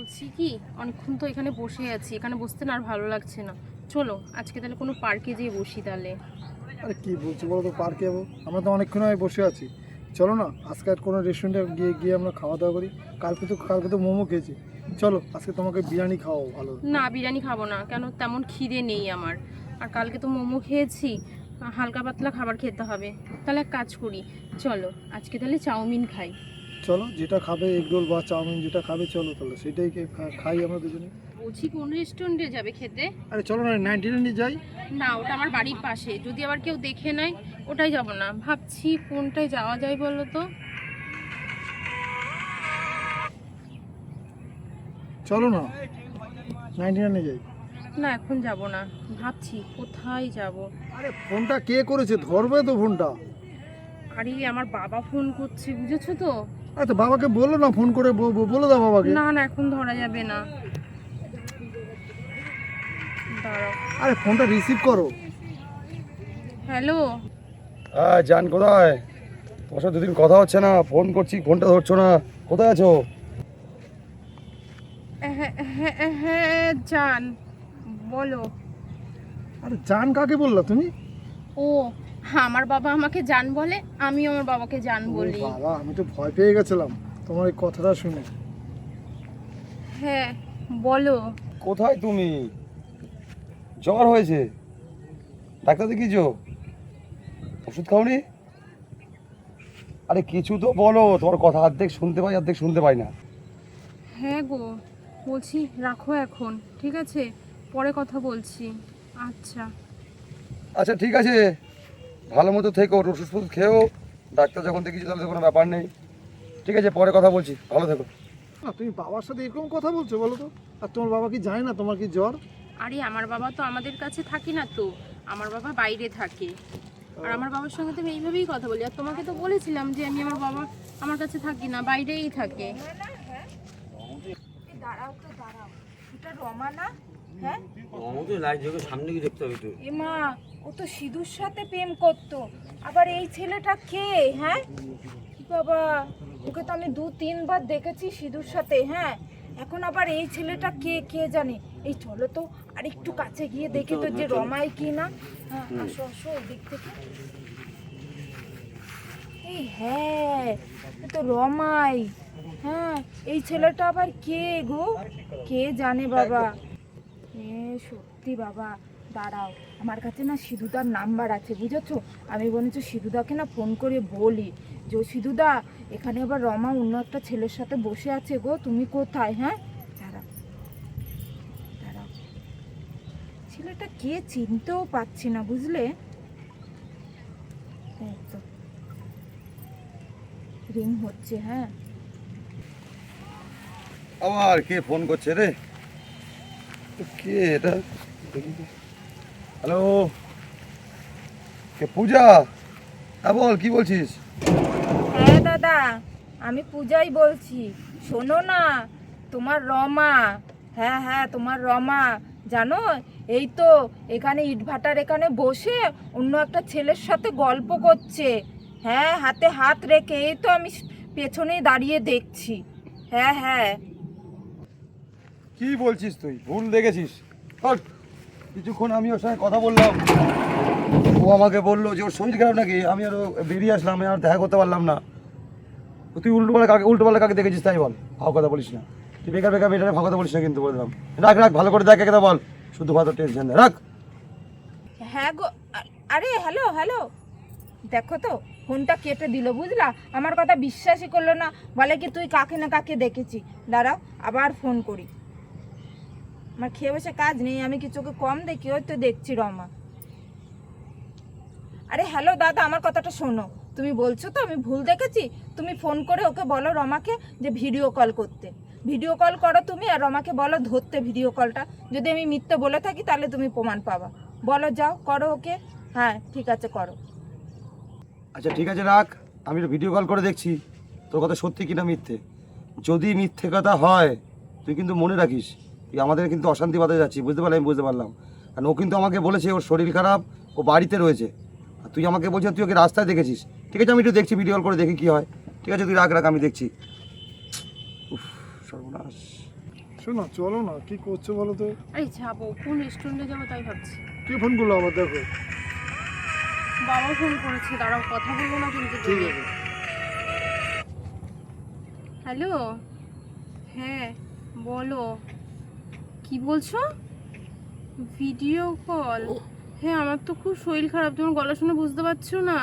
বলছি কি, অনেকক্ষণ তো এখানে বসে আছি, এখানে বসতে না আর ভালো লাগছে না। চলো আজকে তাহলে কোনো পার্কে যেয়ে বসি তাহলে। আরে কি বলছো বলো তো, পার্কে যাবো? আমরা তো অনেকক্ষণ আগে বসে আছি। চলো না আজকে আর কোনো রেস্টুরেন্টে গিয়ে গিয়ে আমরা খাওয়া দাওয়া করি। কালকে তো মোমো খেয়েছি। চলো আজকে তোমাকে বিরিয়ানি খাওয়াবো ভালো। না, বিরিয়ানি খাবো না, কেন তেমন খিদে নেই আমার। আর কালকে তো মোমো খেয়েছি, হালকা পাতলা খাবার খেতে হবে। তাহলে এক কাজ করি, চলো আজকে তাহলে চাউমিন খাই। চলো যেটা খাবে, এগ রোল বা চাউমিন যেটা খাবে, চলো তাহলে সেটাই খাই আমরা দুজনে। বলছি কোন রেস্টুরেন্টে যাবে খেতে? আরে চলো না 99 যাই। না, ওটা আমার বাড়ির পাশে, যদি আবার কেউ দেখে নেয় ওটাই যাব না। ভাবছি কোনটায় যাওয়া যায় বলো তো। চলো না 99 যাই। না, এখন যাব না, ভাবছি কোথায় যাব। আরে ফোনটা কে করেছে, ধরবে তো ফোনটা। আরে আমার বাবা ফোন করছে, বুঝেছো তো। আরে তো বাবাকে বললো না, ফোন করে বলে দাও বাবাকে। না না, এখন ধরা যাবে না, দাঁড়াও। আরে ফোনটা রিসিভ করো। হ্যালো। হ্যাঁ জান, কোথায়? তোমার সাথে দুদিন কথা হচ্ছে না, ফোন করছি ফোনটা ধরছো না, কোথায় আছো? হ্যাঁ হ্যাঁ হ্যাঁ, জান বলো। আরে জান কাকে বললা তুমি? ও, আমার বাবা আমাকে জান বলে, আমি আমার বাবাকে জান ও বলি। বাবা, আমি তো ভয় পেয়ে গেছিলাম তোমার এই কথাটা শুনে। হ্যাঁ বলো। কোথায় তুমি? জ্বর হয়েছে, ডাক্তার দেখিয়েছো? ওষুধ খাওনি? আরে কিছু তো বলো, তোমার কথা অর্ধেক শুনতে পাই অর্ধেক শুনতে পাই না। হ্যাঁ গো, বলছি রাখো এখন, ঠিক আছে, পরে কথা বলছি। আচ্ছা। আচ্ছা ঠিক আছে, ভালো মতো থেকো, ওষুধ ফষুধ খেয়েও। ডাক্তার যখন দেখিয়েছি তাহলে তো কোনো ব্যাপার নেই। ঠিক আছে, পরে কথা বলছি, ভালো থেকো। না তুমি বাবার সাথে এরকম কথা বলছো বলো তো? আর তোমার বাবা কি জানে না তোমার কি জ্বর? আরে আমার বাবা তো আমাদের কাছে থাকে না তো, আমার বাবা বাইরে থাকে। আর আমার বাবার সঙ্গে তো আমি এইভাবেই কথা বলি। আর তোমাকে তো বলেছিলাম যে আমি আমার কাছে থাকি না, বাইরেই থাকে। দাঁড়াও তো দাঁড়াও, এটা রমা না? হ্যাঁ আমাকে লাইট জ্বলে সামনে গিয়ে দেখতে হবে তো। এমা, ও তো সিধুর সাথে প্রেম করতো। আবার এই ছেলেটা কে? হ্যাঁ কি বাবা, ওকে তো আমি 2-3 বার দেখেছি সিধুর সাথে। হ্যাঁ এখন আবার এই ছেলেটা কে, কে জানে। এই চলো তো আর একটু কাছে গিয়ে দেখি তো যে রমাই কি না। হ্যাঁ আসো আসো ওই দিক থেকে। এই হ্যাঁ, এ তো রমাই। হ্যাঁ এই ছেলেটা আবার কে গো? কে জানে বাবা। এ সত্যি বাবা, দাঁড়াও, আমার কাছে না সিধুদার নাম্বার আছে বুঝেছো। আমি বলেছি সিধুদাকে না ফোন করে বলি যে ও সিধুদা, এখানে আবার রমা অন্য একটা ছেলের সাথে বসে আছে গো, তুমি কোথায়? হ্যাঁ দাঁড়াও দাঁড়াও, ছেলেটা কে চিনতেও পাচ্ছি না বুঝলে। এই তো রিং হচ্ছে। হ্যাঁ আবার কে ফোন করছে রে? কে এটা? হ্যালো, কে? পূজা? হ্যাঁ বল, কি বলছিস? হ্যাঁ দাদা, আমি পূজাই বলছি। শোনো না, তোমার রমা, হ্যাঁ হ্যাঁ তোমার রমা, জানো এই তো এখানে ইটভাটার এখানে বসে অন্য একটা ছেলের সাথে গল্প করছে। হ্যাঁ হাতে হাত রেখে, এই তো আমি পেছনেই দাঁড়িয়ে দেখছি। হ্যাঁ হ্যাঁ। কি বলছিস তুই? ভুল দেখেছিস। হট। কিছুক্ষণ আমি ওর সঙ্গে কথা বললাম, ও আমাকে বললো যে ওর শরীর খারাপ নাকি। আমি আরো বেরিয়ে আসলাম, আমি আর দেখা করতে পারলাম না। তুই উল্টোপাল্লা কাকে দেখেছিস তাই বল, ভাও কথা বলিস না। তুই বেকার বেকার বেটারে ভাও কথা বলিস না কিন্তু, বলে দিলাম। রাখ রাখ, ভালো করে দেখ, কথা বল, শুধু ভাত টেনশন দেয়, রাখ। হ্যাঁ গো, আরে হ্যালো হ্যালো, দেখো তো ফোনটা কেটে দিল বুঝলা। আমার কথা বিশ্বাসই করলো না, বলে কি তুই কাকে না কাকে দেখেছি। দাঁড়াও আবার ফোন করি, আমার খেয়ে বসে কাজ নেই, আমি কি চোখে কম দেখি? ওই তো দেখছি রমা। আরে হ্যালো দাদা, আমার কথাটা শোনো। তুমি বলছো তো আমি ভুল দেখেছি, তুমি ফোন করে ওকে বলো রমাকে যে ভিডিও কল করতে। ভিডিও কল করো তুমি, আর রমাকে বলো ধরতে ভিডিও কলটা। যদি আমি মিথ্যে বলে থাকি তাহলে তুমি প্রমাণ পাবা। বলো, যাও করো ওকে। হ্যাঁ ঠিক আছে করো। আচ্ছা ঠিক আছে রাখ, আমি ভিডিও কল করে দেখছি তোর কথা সত্যি কিনা মিথ্যে। যদি মিথ্যে কথা হয় তুই কিন্তু মনে রাখিস, তুই আমাদের কিন্তু অশান্তি বাধা যাচ্ছি, বুঝতে পারলাম, আমি বুঝতে পারলাম। কারণ ও কিন্তু আমাকে বলেছে ওর শরীর খারাপ, ও বাড়িতে রয়েছে। আর তুই আমাকে বলছিস তুই ওকে রাস্তায় দেখেছিস। ঠিক আছে, আমি একটু দেখছি, ভিডিও কল করে দেখি কী হয়। ঠিক আছে তুই রাখ রাখ, আমি দেখছি। উফ, সর্বনাশ। শোনো চলো না, কি করছো বলো তো? আরে যাবো, কোন রেস্টুরেন্টে যাবো তাই ভাবছি। কে ফোন করলো আবার? দেখো। বাবা ফোন করেছে, দাঁড়াও কথা বলবো না কিন্তু ঠিক তুমি। আছে। হ্যালো, হ্যাঁ বলো, কি বলছো? Video call? হ্যাঁ আমার তো খুব শরীর খারাপ, তোমার গলা শুনে বুঝতে পারছো না।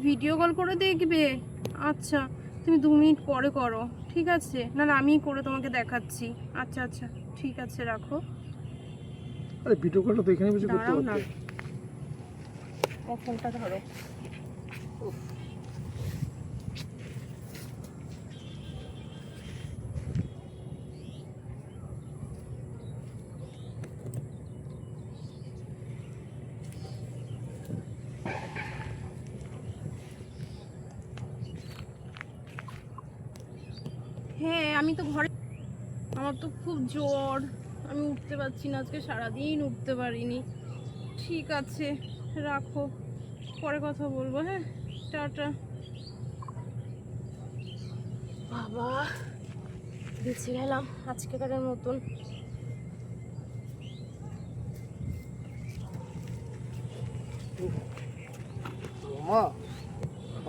ভিডিও কল করে দেখবে? আচ্ছা তুমি 2 মিনিট পরে করো, ঠিক আছে? নাহলে আমিই করে তোমাকে দেখাচ্ছি। আচ্ছা আচ্ছা ঠিক আছে, রাখো। আরে ভিডিও কলটা তো এখানে বসে করতে দাঁড়াও না, পারতে। ও ফোনটা ধরো। হ্যাঁ আমি তো ঘরে, আমার তো খুব জ্বর, আমি উঠতে পারছি না, আজকে সারাদিন উঠতে পারিনি। ঠিক আছে রাখো, পরে কথা বলবো। হ্যাঁ টাটা। বাবা বেঁচে গেলাম আজকেকারের মতন। মা,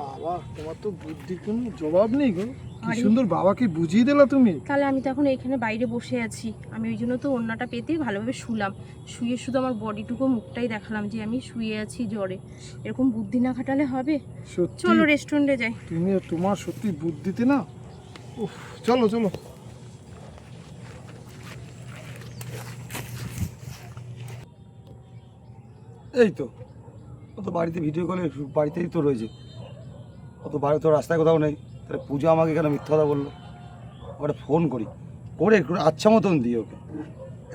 বাবা তোমার তো বুদ্ধির কোনো জবাব নেই গো। কি আরে। সুন্দর বাবাকে বুঝিয়ে দিলা তুমি। তাহলে আমি তো এখন এখানে বাইরে বসে আছি, আমি ওই জন্য তো ওড়নাটা পেতেই ভালোভাবে শুলাম, শুয়ে শুধু আমার বডিটুকু মুখটাই দেখালাম যে আমি শুয়ে আছি জ্বরে। এরকম বুদ্ধি না খাটালে হবে? সত্যি চলো রেস্টুরেন্টে যাই। তুমি, তোমার সত্যি বুদ্ধিতে না। উফ, চলো চলো। এই তো, ও তো বাড়িতে ভিডিও কলে বাড়িতেই তো রয়েছে, ও তো বাড়ি তো রাস্তায় কোথাও নেই। তাহলে পূজা আমাকে কেন মিথ্যা কথা বললো? ওটা ফোন করি, করে একটু আচ্ছা মতন দিই ওকে।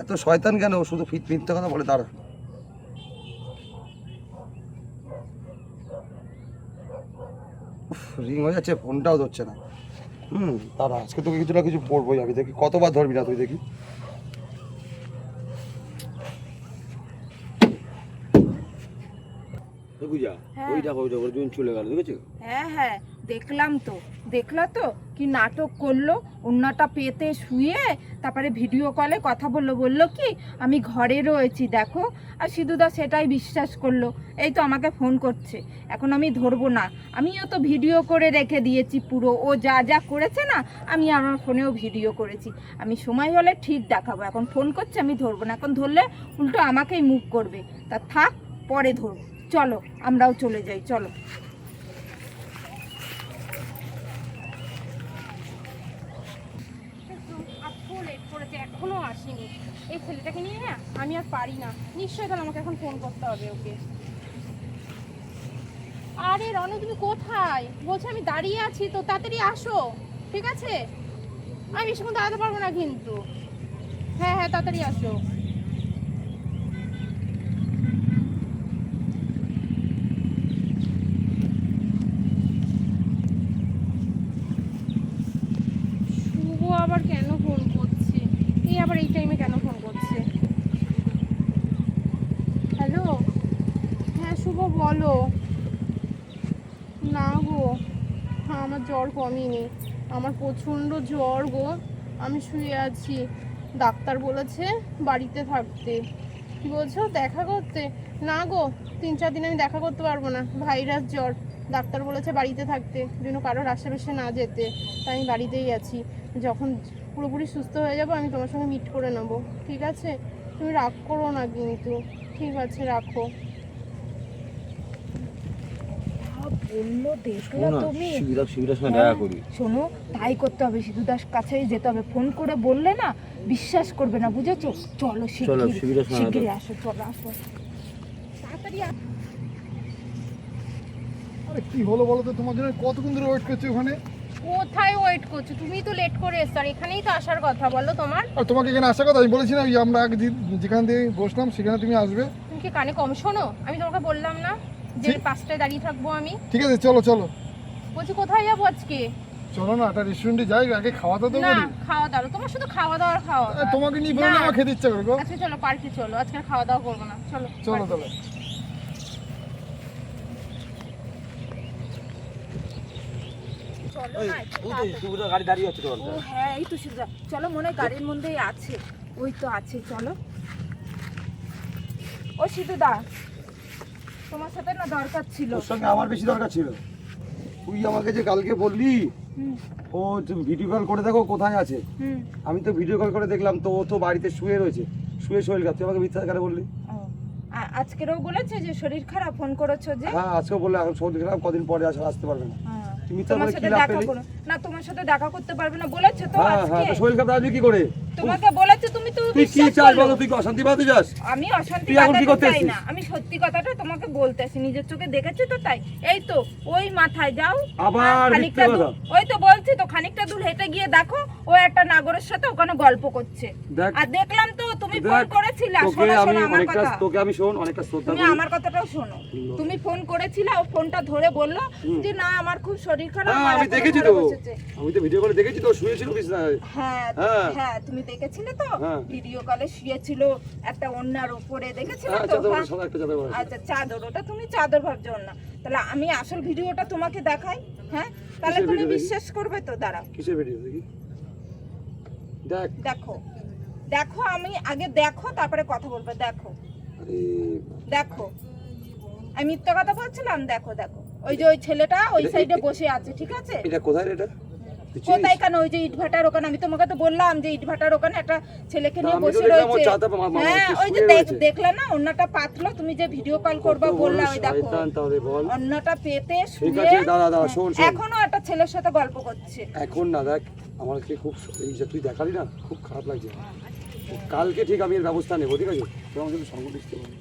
এত শয়তান কেন? ও শুধু মিথ্যা কথা বলে তার। রিং হয়ে যাচ্ছে, ফোনটাও ধরছে না। তারা আজকে তোকে কিছু না কিছু পড়বোই আমি, দেখি কতবার ধরবি না তুই, দেখি। বুঝা হ্যাঁ। ওইটা ওর জন্য চলে গেল, দেখেছো? হ্যাঁ হ্যাঁ দেখলাম তো, দেখলা তো কি নাটক করলো। ওড়নাটা পেতে শুয়ে তারপরে ভিডিও কলে কথা বললো, বললো কি আমি ঘরে রয়েছি দেখো। আর সিধুদা সেটাই বিশ্বাস করলো। এই তো আমাকে ফোন করছে, এখন আমি ধরবো না। আমিও তো ভিডিও করে রেখে দিয়েছি পুরো, ও যা যা করেছে না আমি আমার ফোনেও ভিডিও করেছি। আমি সময় হলে ঠিক দেখাবো। এখন ফোন করছে, আমি ধরবো না। এখন ধরলে উল্টো আমাকেই মুখ করবে। তা থাক, পরে ধরবো। চলো আমরাও চলে যাই, চলো। আজকেও লেট করেছে, এখনো আসেনি। এই ছেলেটাকে নিয়ে না আমি আর পারি না, নিশ্চয়ই তাহলে আমাকে এখন ফোন করতে হবে ওকে। আরে রনু তুমি কোথায়? বলছি আমি দাঁড়িয়ে আছি তো, তাড়াতাড়ি আসো, ঠিক আছে? আমি বেশিক্ষণ দাঁড়াতে পারবো না কিন্তু। হ্যাঁ হ্যাঁ তাড়াতাড়ি আসো। শুভ আবার কেন ফোন করছে? এই আবার এই টাইমে কেন ফোন করছে? হ্যালো, হ্যাঁ শুভ বলো। না গো, হ্যাঁ আমার জ্বর কমেনি, আমার প্রচণ্ড জ্বর গো। আমি শুয়ে আছি, ডাক্তার বলেছে বাড়িতে থাকতে। কি বলছো, দেখা করতে? না গো, 3-4 দিন আমি দেখা করতে পারবো না, ভাইরাস জ্বর। ডাক্তার বলেছে বাড়িতে থাকতে, যেন কারোর আশেপাশে না যেতে। তাই আমি বাড়িতেই আছি। যখন পুরোপুরি সুস্থ হয়ে যাবো আমি তোমার সঙ্গে মিট করে নেবো, ঠিক আছে? তুমি রাগ করো না কিন্তু, ঠিক আছে রাখো। বললো দেখলা তুমি? সুবিধার সঙ্গে হ্যাঁ, দেখা করি। শোনো তাই করতে হবে, সিধুদাস কাছেই যেতে হবে। ফোন করে বললে না বিশ্বাস করবে না, বুঝেছো? চলো চলো, শিগগিরই শিবিরের সময় শিগগিরই আসো, চলো আসো তাড়াতাড়ি আরে কি হলো বলো তো? তোমার জন্য কতক্ষণ ধরে ওয়েট করছি ওখানে। কোথায় ওয়েট করছো? তুমি তো লেট করে এসছো, আর এখানেই তো আসার কথা, বলো তোমার। আর তোমাকে এখানে আসার কথা আমি বলেছি না, ওই আমরা আগে যেখান থেকে বসলাম সেখানে তুমি আসবে। তুমি কি কানে কম শোনো? আমি তোমাকে বললাম না যে ঠিক। 5টায় দাঁড়িয়ে থাকবো আমি? ঠিক আছে চলো চলো। বলছি কোথায় যাবো আজকে? চলো না, একটা রেস্টুরেন্টে যাই, আগে খাওয়া দাওয়া তো না করি। খাওয়া দাওয়া, তোমার শুধু খাওয়া দাওয়া খাওয়া আরে তোমাকে নিয়ে বেরোলে না। আমার খেতে ইচ্ছা করে গো। আজকে চলো পার্কে, চলো আজকে আর খাওয়া দাওয়া করবো না, চলো চলো park এ। তাহলে। চলো ওই না একটু ওই তো তাড়াতাড়ি। সুবিধা গাড়ি দাঁড়িয়ে আছে তো ও হ্যাঁ এই তো সুবিধা, চলো মনে হয় গাড়ির মধ্যেই আছে, ওই তো আছে, চলো। ও সিধুদা, তোমার সাথে না দরকার ছিল। তোর সঙ্গে আমার বেশি দরকার ছিল। তুই আমাকে যে কালকে বললি হুম ও তুমি ভিডিও কল করে দেখো কোথায় আছে, হুম। আমি তো ভিডিও কল করে দেখলাম তো ও তো বাড়িতে শুয়ে রয়েছে, শুয়ে শরীর খারাপ। তুই আমাকে মিথ্যা কেন বললি? ও, আজকেরও বলেছে যে শরীর খারাপ, ফোন করেছো যে? হ্যাঁ আজকেও বললে এখন শরীর খারাপ, কদিন পরে আসতে পারবে না। হ্যাঁ। তুই মিথ্যা তোমার বলে সাথে কি লাভ দেখা পেলি? করো না, তোমার সাথে দেখা করতে পারবে না বলেছে তো হ্যাঁ হ্যাঁ, আজকে। তো শরীর খারাপ আসবে কি করে? তোমাকে বলেছে, তুমি তো তুই কি বিশ্বাস চাস করো। বলো? তুই কি অশান্তি পাতে চাস? আমি অশান্তি তুই এখন কি কাটাতে করতে চাই এসেছিস? না, আমি সত্যি কথাটা তোমাকে বলতেছি, নিজের চোখে দেখেছি তো তাই। এই তো ওই মাথায় যাও, আবার খানিকটা মিথ্যে দূর, কথা। ওই তো বলছি তো খানিকটা দূর হেঁটে গিয়ে দেখো ও একটা নাগরের সাথে ওখানে গল্প করছে। দেখ, আর দেখলাম তো তুমি দেখ, ফোন করেছিলে। তোকে শোনো আমি শোনো আমার অনেকটা কথা, তোকে আমি শোন অনেকটা শ্রদ্ধা তুমি করি। আমার কথাটাও শোনো। তুমি ফোন করেছিলে, ও ফোনটা ধরে বললো যে না আমার খুব শরীর খারাপ, হ্যাঁ আমার আমি এখনো দেখেছি ঘরে তো, বসেছে। আমি তো ভিডিও করে দেখেছি তো, শুয়েছিল বিছানায়। হ্যাঁ হ্যাঁ। হ্যাঁ তুমি দেখেছিলে তো, হ্যাঁ। ভিডিও কলে শুয়েছিল একটা ওড়নার উপরে, দেখেছিলে হ্যাঁ তো? চাদর হ্যাঁ। সাদা একটা চাদর পরা ছিল। আচ্ছা চাদর, ওটা তুমি চাদর ভাবছো না। তাহলে আমি আসল ভিডিওটা তোমাকে দেখাই, হ্যাঁ তাহলে কিসের তুমি ভিডিও দেখি? বিশ্বাস করবে তো? দাঁড়াও কিসের ভিডিও দেখি? দেখ। দেখো, দেখো আমি আগে দেখো তারপরে কথা বলবো। দেখো আরে দেখো, আমি মিথ্যা কথা বলছিলাম? দেখো দেখো, ওই যে ওই ছেলেটা ওই সাইডে বসে আছে, ঠিক আছে? এটা কোথায় রে এটা? তুই চিনিস? কোথায় কেন? ওই যে ইটভাটার ওখানে, আমি তোমাকে তো বললাম যে ইটভাটার ওখানে একটা ছেলেকে না, নিয়ে আমি তো বসে দেখলাম ও রয়েছে। চাদর হ্যাঁ ওই যে শুয়ে রয়েছে। দেখলে না ওন্নাটা পাতলো, তুমি যে ভিডিও কল করবা কত বড় বললা, ওই দেখো শয়তান তাহলে বল। অন্যটা পেতে ঠিক শুয়ে আছে দাদা দাদা শোন শোন। এখনো একটা ছেলের সাথে গল্প করছে। এখন না দেখ, আমাকে খুব এই যে তুই দেখালি না, খুব খারাপ লাগছে। কালকে ঠিক আমি এর ব্যবস্থা নেবো, ঠিক আছে? তুই আমাকে একটু সঙ্গ দিতে পারবি?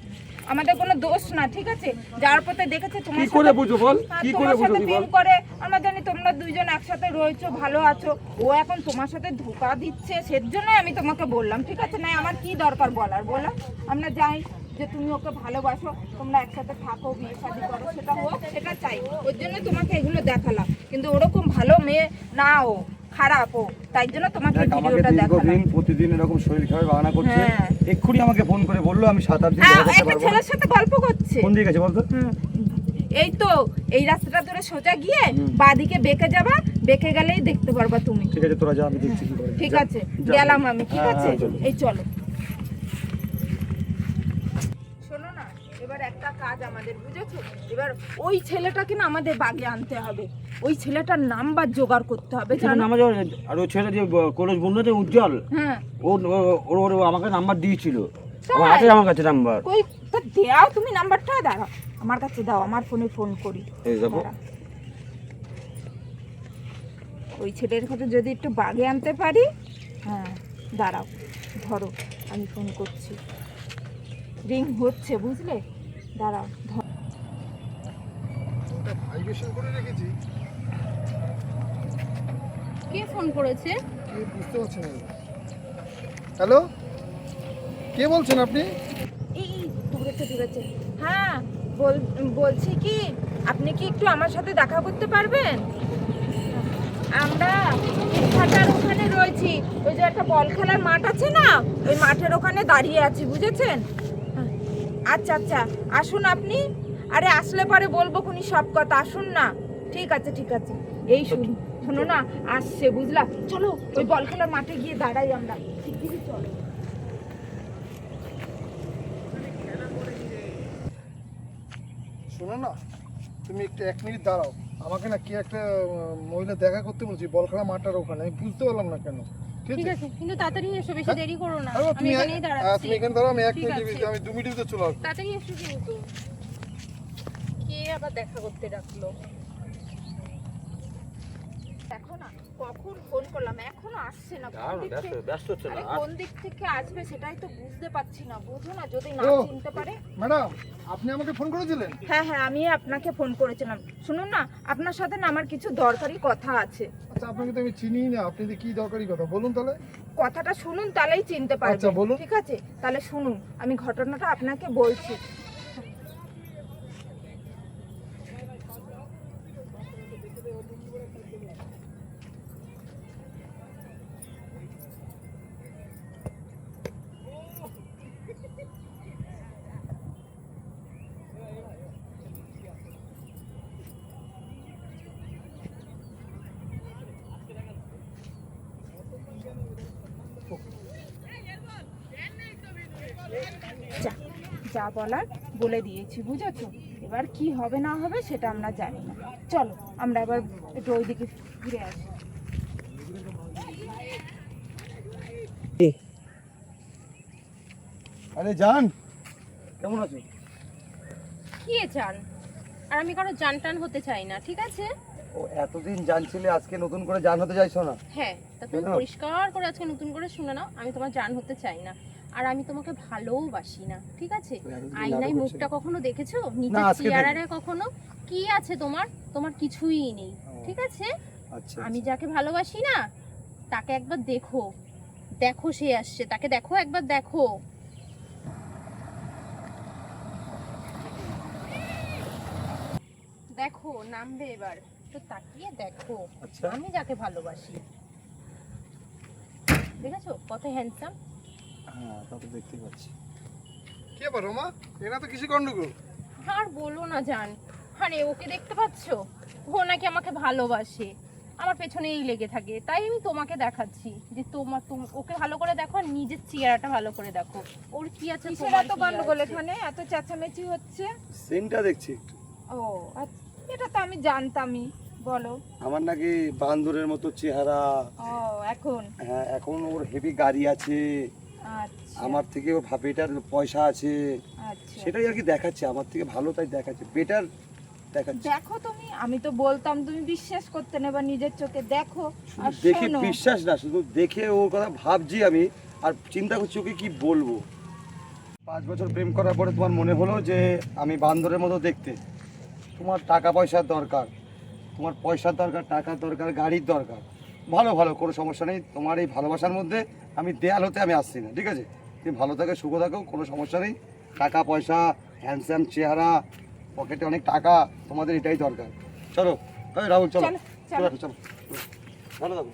আমাদের কোনো দোষ না, ঠিক আছে? যার পথে দেখেছে তোমার কি সাথে- করে বুঝবো বল? হ্যাঁ, কি তোমার করে বুঝবো সাথে তুই প্রেম বল? করে, আমরা জানি তোমরা দুইজন একসাথে রয়েছো, ভালো আছো। ও এখন তোমার সাথে ধোঁকা দিচ্ছে, সেজন্যই আমি তোমাকে বললাম, ঠিক আছে? না আমার কি দরকার বলার, বলো? আমরা যাই যে তুমি ওকে ভালোবাসো, তোমরা একসাথে থাকো, বিয়ে শাদী করো, সেটা হোক, সেটা চাই। ওর জন্য তোমাকে এগুলো দেখালাম, কিন্তু ওরকম ভালো মেয়ে না, ও খারাপ, ও তাই জন্য তোমাকে দেখ আমাকে ভিডিওটা দেখালাম। দীর্ঘদিন প্রতিদিন এরকম শরীর খারাপ বাহানা করছে। হ্যাঁ। এক্ষুনি আমাকে ফোন করে বললো আমি 7-8 দিন হ্যাঁ, দেখা করতে একটা পারবো না। ছেলের সাথে গল্প করছে। ফোন দিয়ে গেছে বলতো? হুম, এই তো এই রাস্তাটা ধরে সোজা গিয়ে বাদিকে বেঁকে যাবা, বেঁকে গেলেই দেখতে পারবা তুমি। ঠিক আছে তোরা যা, আমি দেখছি কি করে। ঠিক যা, আছে যা। গেলাম আমি, ঠিক হ্যাঁ, আছে? হ্যাঁ, চলো। এই চলো। শোনো না, এবার একটা কাজ আমাদের, বুঝেছো? এবার ওই ছেলেটাকে না আমাদের বাগে আনতে হবে, ওই ছেলেটার নাম্বার জোগাড় করতে হবে, জানো? আর ওই ছেলে যে কলেজ বন্ধু যে উজ্জ্বল, হ্যাঁ ওর আমাকে নাম্বার দিয়েছিল। তাই? আমার আছে আমার কাছে নাম্বার। কই তা দাও তুমি নাম্বারটা, দাঁড়াও আমার কাছে দাও, আমার ফোনে ফোন করি। এই দেখো। দাঁড়াও। ওই ছেলের সাথে যদি একটু বাগে আনতে পারি, হ্যাঁ দাঁড়াও, ধরো আমি ফোন করছি, রিং হচ্ছে, বুঝলে? দাঁড়াও ধর। ভাইব্রেশন করে রেখেছি, কে ফোন করেছে? কে বুঝতে পারছি না। হ্যালো, কে বলছেন আপনি? এই দূরেছে দূরেছে। হ্যাঁ বলছি কি, আপনি কি একটু আমার সাথে দেখা করতে পারবেন? আমরা ইটভাটার ওখানে রয়েছি, ওই যে একটা বল খেলার মাঠ আছে না, ওই মাঠের ওখানে দাঁড়িয়ে আছি, বুঝেছেন? আচ্ছা আচ্ছা আসুন আপনি। আরে আসলে পরে বলবো খুনি সব কথা, আসুন না। ঠিক আছে ঠিক আছে। এই শোনো না, আসছে, বুঝলা? চলো ওই বল খেলার মাঠে গিয়ে দাঁড়াই আমরা, শিগগিরই চলো। শোনো না, তুমি একটু 1 মিনিট দাঁড়াও। আমাকে না কি একটা মহিলা দেখা করতে বলছি বল খেলা মাঠটার ওখানে, আমি বুঝতে পারলাম না কেন। ঠিক আছে, কিন্তু তাড়াতাড়ি এসো, বেশি দেরি করো না। আরে আমি তুমি এখানেই দাঁড়াচ্ছি। তুমি এখানে দাঁড়াও, আমি 1 ঠিক মিনিট, আছে। আমি 2 মিনিটের ভিতরে চলে আসবো। তাড়াতাড়ি এসো কিন্তু। কে আবার দেখা করতে ডাকলো? দেখো না, কখন ফোন করলাম এখনো আসছে না। কোন দিক থেকে- ব্যস্ত হচ্ছে আরে কোন দিক থেকে আসবে সেটাই তো বুঝতে পারছি না, বুঝো না? যদি না ও। চিনতে পারে। ম্যাডাম, আপনি আমাকে ফোন করেছিলেন? হ্যাঁ হ্যাঁ আমি আপনাকে ফোন করেছিলাম। শুনুন না, আপনার সাথে না আমার কিছু দরকারি কথা আছে। আচ্ছা, আপনাকে তো আমি চিনিই না, আপনি যে কি দরকারি কথা বলুন তাহলে। কথাটা শুনুন তাহলেই চিনতে আচ্ছা, পারবেন, বলুন। ঠিক আছে? তাহলে শুনুন, আমি ঘটনাটা আপনাকে বলছি। যা বলার বলে দিয়েছি, বুঝেছো? এবার কি হবে না হবে সেটা আমরা জানি না। চলো আমরা এবার একটু ওইদিকে ঘুরে আসি। আরে জান, কেমন আছো? কি চান? আর আমি কারো জান টান হতে চাই না, ঠিক আছে? ও এতদিন জানছিলে, আজকে নতুন করে জান হতে চাইছো না? হ্যাঁ, তা তুমি কেন? পরিষ্কার করে আজকে নতুন করে শুনে নাও, আমি তোমার জান হতে চাই না। আর আমি তোমাকে ভালোবাসি না, ঠিক আছে? এতদিন আয়নায় নাটক মুখটা হচ্ছে। কখনো দেখেছো? না, নিজের আজকে চেহারারে কখনো? কি আছে তোমার? তোমার কিছুই নেই, ঠিক আছে? আচ্ছা আমি যাকে ভালোবাসি না তাকে একবার দেখো, দেখো সে আসছে, তাকে দেখো, একবার দেখো। দেখো নামবে এবার, তো তাকিয়ে দেখো। আচ্ছা। আমি যাকে ভালোবাসি, দেখেছো কত হ্যান্ডসাম? হ্যাঁ, তা তো দেখতে পাচ্ছি। কে বলো রমা, এরা তো কিছু গন্ডগোল। আর বলো না জান, আরে ওকে দেখতে পাচ্ছো? ও নাকি আমাকে ভালোবাসে, আমার পেছনেই লেগে থাকে। তাই আমি তোমাকে দেখাচ্ছি যে ওকে ভালো করে দেখো, আর নিজের চেহারাটা ভালো করে দেখো। ওর কি আছে, কিসের তোমার এত কি গন্ডগোল আছে? এখানে? এত চেঁচামেচি হচ্ছে? সিনটা দেখছি একটু। ও আচ্ছা, এটা তো আমি জানতামই। বলো। আমার নাকি বান্দরের মতো চেহারা। ও এখন? হ্যাঁ, এখন ওর হেভি গাড়ি আছে, আচ্ছা আমার থেকে ওর বেটার পয়সা আছে, আচ্ছা। সেটাই আর কি দেখাচ্ছে। আমার থেকে ভালো তাই দেখাচ্ছে, বেটার দেখাচ্ছে। দেখো তুমি, আমি তো বলতাম তুমি বিশ্বাস করতে নেবা নিজের চোখে। দেখো শুধু আর দেখে শোনো। বিশ্বাস না, শুধু দেখে ওর কথা ভাবছি আমি, আর চিন্তা করছি ওকে কি বলবো। 5 বছর প্রেম করার পরে তোমার মনে হলো যে আমি বান্দরের মতো দেখতে, তোমার টাকা পয়সার দরকার, তোমার পয়সার দরকার, টাকার দরকার, গাড়ির দরকার। ভালো ভালো, কোনো সমস্যা নেই। তোমার এই ভালোবাসার মধ্যে আমি দেয়াল হতে আমি আসছি না, ঠিক আছে? তুমি ভালো থাকো, সুখে থাকো, কোনো সমস্যা নেই। টাকা পয়সা, হ্যান্ডসাম চেহারা, পকেটে অনেক টাকা, তোমাদের এটাই দরকার। চলো এই রাহুল, চলো চলো, চলো চলো। চলো, ভালো থাকো।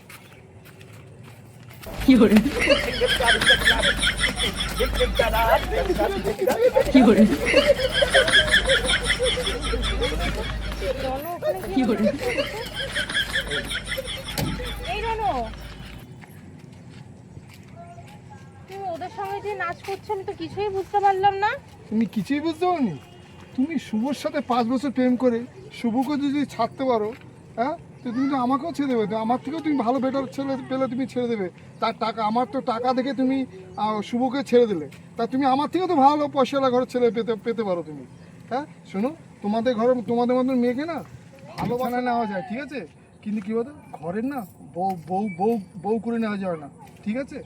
এই রনো, তুমি ওদের সঙ্গে যে নাচ করছো আমি তো কিছুই বুঝতে পারলাম না। তুমি কিছুই বুঝতে পারোনি? তুমি শুভর সাথে 5 বছর প্রেম করে শুভকে যদি ছাড়তে পারো, হ্যাঁ, তো তুমি তো আমাকেও ছেড়ে দেবে। তো আমার থেকেও তুমি ভালো বেটার ছেলে পেলে তুমি ছেড়ে দেবে। তার টাকা, আমার তো টাকা দেখে তুমি শুভকে ছেড়ে দিলে। তা তুমি আমার থেকেও তো ভালো পয়সাওয়ালা ঘরের ছেলে পেতে পেতে পারো তুমি। হ্যাঁ শোনো, তোমাদের ঘরে তোমাদের মতন মেয়েকে না ভালোবাসা নেওয়া যায়, ঠিক আছে? কিন্তু কী বলতো, ঘরের না বউ বউ বউ বউ করে নেওয়া যায় না, ঠিক আছে?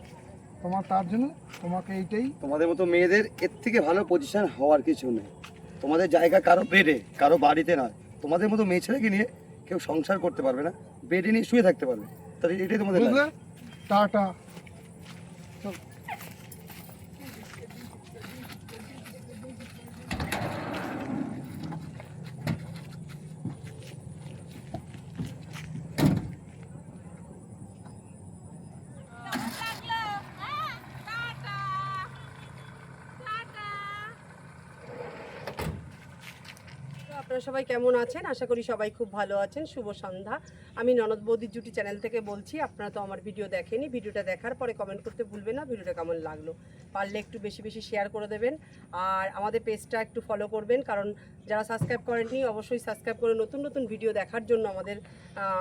তোমার তার জন্য তোমাকে এইটাই। তোমাদের মতো মেয়েদের এর থেকে ভালো পজিশন হওয়ার কিছু নেই। তোমাদের জায়গা কারো বেডে, কারো বাড়িতে নয়। তোমাদের মতো মেয়ে ছেলেকে নিয়ে কেউ সংসার করতে পারবে না, বেডে নিয়ে শুয়ে থাকতে পারবে। তাহলে এটাই তোমাদের life। বুঝলে? টাটা। আপনারা সবাই কেমন আছেন? আশা করি সবাই খুব ভালো আছেন। শুভ সন্ধ্যা। আমি ননদ বৌদির জুটি চ্যানেল থেকে বলছি। আপনারা তো আমার ভিডিও দেখেনি, ভিডিওটা দেখার পরে কমেন্ট করতে ভুলবেন না ভিডিওটা কেমন লাগলো। পারলে একটু বেশি বেশি শেয়ার করে দেবেন, আর আমাদের পেজটা একটু ফলো করবেন, কারণ যারা সাবস্ক্রাইব করেননি অবশ্যই সাবস্ক্রাইব করে নতুন নতুন ভিডিও দেখার জন্য আমাদের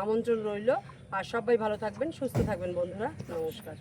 আমন্ত্রণ রইল। আর সবাই ভালো থাকবেন, সুস্থ থাকবেন বন্ধুরা। নমস্কার।